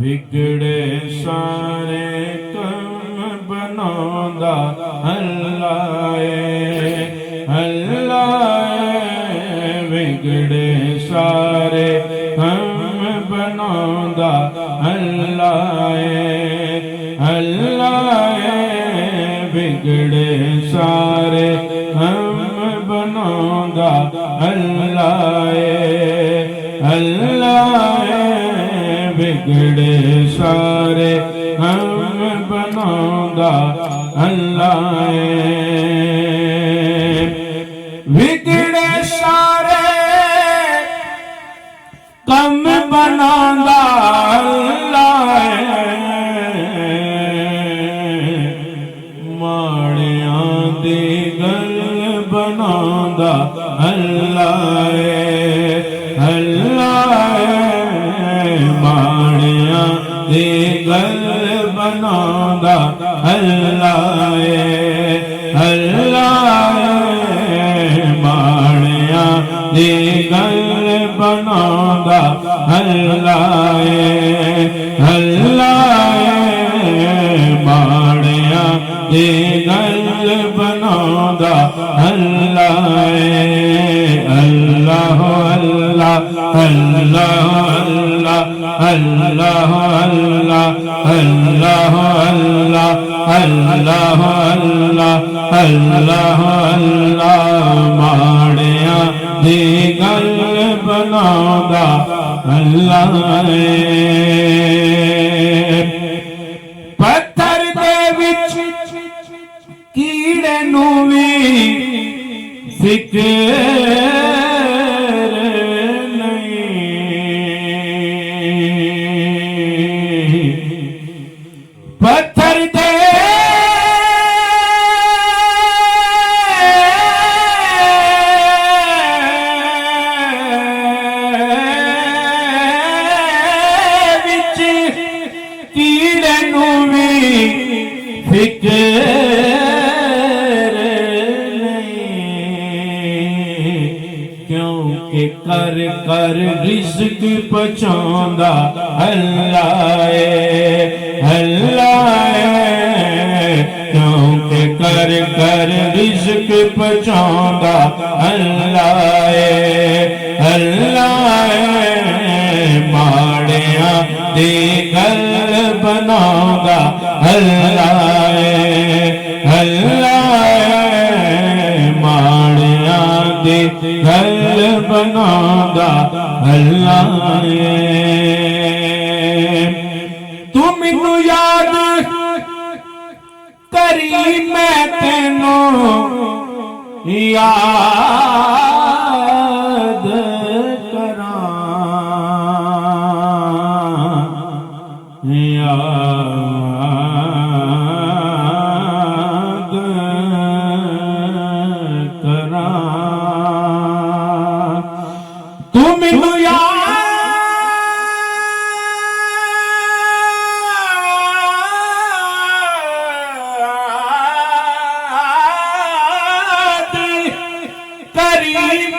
बिगड़े सारे कम बनांदा अल्लाह अल्लाह बिगड़े सारे कम बनांदा अल्लाह अल्लाह बिगड़े सारे कम बनांदा अल्लाह अल्लाह बिगड़े सारे हम बनांदा अल्लाह बिगड़े सारे कम बनांदा अल्लाह माड़ियां दी गल बनांदा अल्लाह अल्लाह माड़ियां दी गल बनांदा अल्लाह अल्लाह माड़ियां दी गल बनांदा अल्लाह अल्लाह माड़ियां दी गल बनांदा अल्लाह अल्लाह अल्लाह अल्लाह अल्लाह अल्लाह अल्लाह अल्लाह अल्लाह अल्लाह अल्लाह माड़ियां दी गल बनांदा अल्लाह पत्थर दे विच कीड़े नूं वी फिक्र पत्थर दे विच कीड़े नूं वी फिक्र नहीं क्योंकि कर कर रिज़्क पहुंचांदा अल्लाह अल्लाह क्योंकि कर कर रिज़्क पहुंचांदा अल्लाह अल्लाह माड़ियां दी गल बनांदा अल्लाह अल्लाह माड़ियां दी गल बनांदा अल्लाह तू मैनू याद करी मैं तेनू याद करां याद करां तू मैनू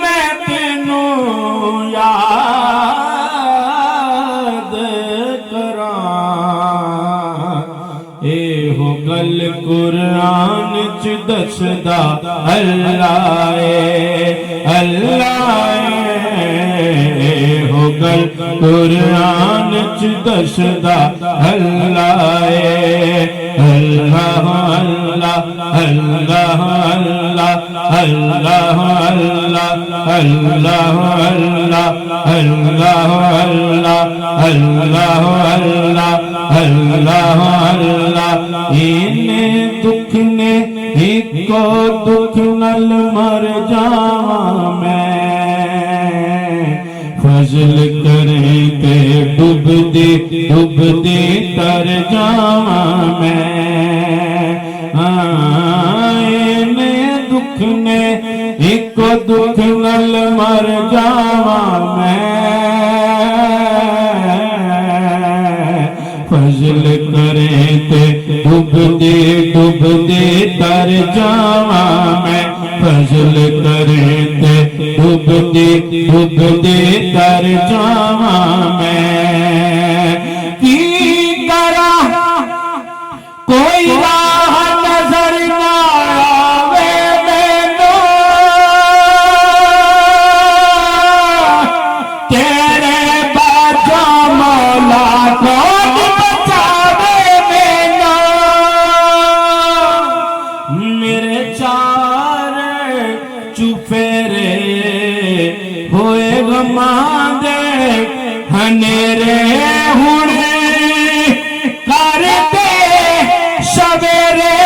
मैं तेनू याद करां एहो गल कुरान च दसदा अल्लाह अल्लाह एहो गल कुरान च दसदा अल्लाह अल्लाह अल्लाह अल्लाह अल्लाह अल्लाह अल्लाह अल्लाह अल्लाह अल्लाह अल्लाह अल्लाह अल्लाह इने दुख ने इको दुख नल मर जावां मैं फजल करे ते डुबदे डुबदे तर जावा मैं। इने दुख ने एक दुख नल मर जावा मैं। फजल करे ते डुबदे डुबदे तर जावा मैं। फजल करे ते डुबदे डुबदे तर जावा मैं। की करा कोई राह नजर ना आवे मैनू, तेरे बाजा मौला कौन बचावे मैनू। मेरे चार चुफेरे होए गमां दे हनेरे हुणे करते सवेरे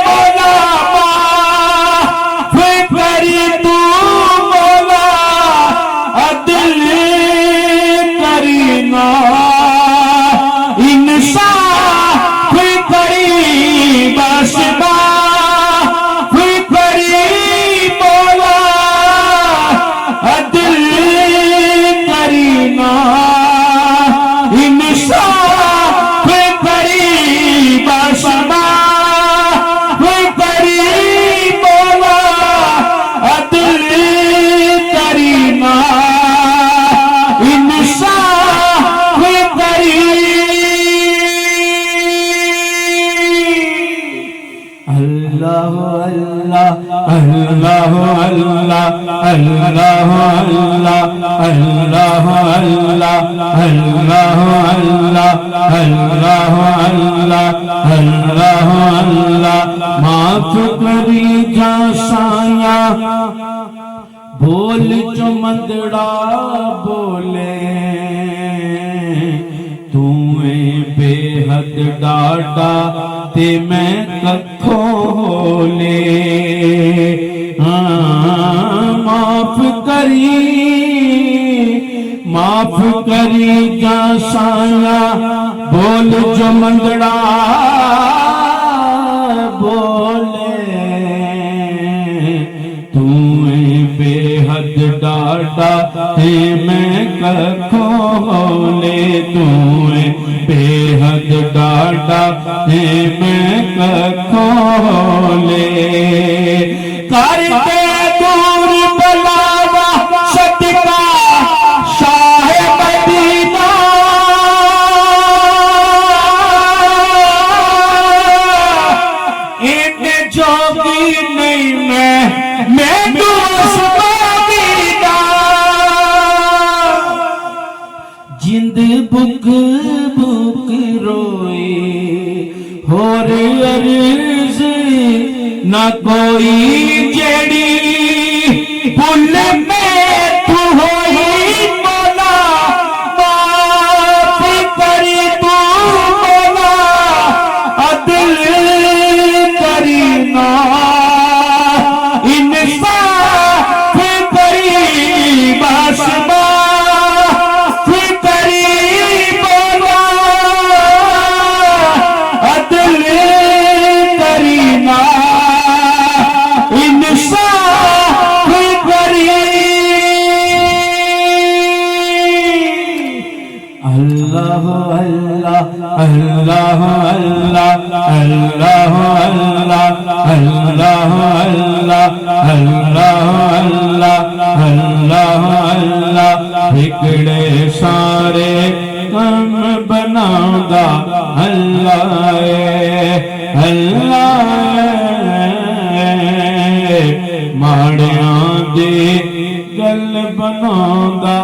मौला माफ़ करी तू मौला अदल करीना इंसाफ करी बस माफ़ करी मौला अदल करीना इंसाफ करी बस माफ़ करी मौला अदल करीना इंसाफ करी। अल्लाह अल्लाह अल्लाह अल्लाह अल्लाह अल्लाह अल्लाह अल्लाह अल्लाह अल्लाह अल्लाह अल्लाह अल्लाह अल्लाह। माफ करी जा साया बोल जो मंदड़ा बोले, तू बेहद डाटा ते मैं कखो ले। माफ करी जा साया बोल जो मंदड़ा बोले, तू बेहद डाटा ते मैं कखो ले। तू बेहद डाटा ते मैं कखो ले। करते दूर बलावा सदका शाह मदीना, इन जोगी नहीं मैं दोस्त मदीना। जिंद बुक बुक रोए होर अर्ज ना कोई जेड़ी भुल में तू होई मौला माफ करी तू मौला अदल करीना इंसाफ करी बस माफ करी मौला अदल करीना इंसाफ करी। अल्लाह अल्लाह अल्लाह अल्लाह अल्लाह अल्लाह अल्लाह अल्लाह अल्लाह अल्लाह अल्लाह। बिगड़े सारे कम बनांदा अल्लाह अल्लाह। माड़ियां दी गल बनांदा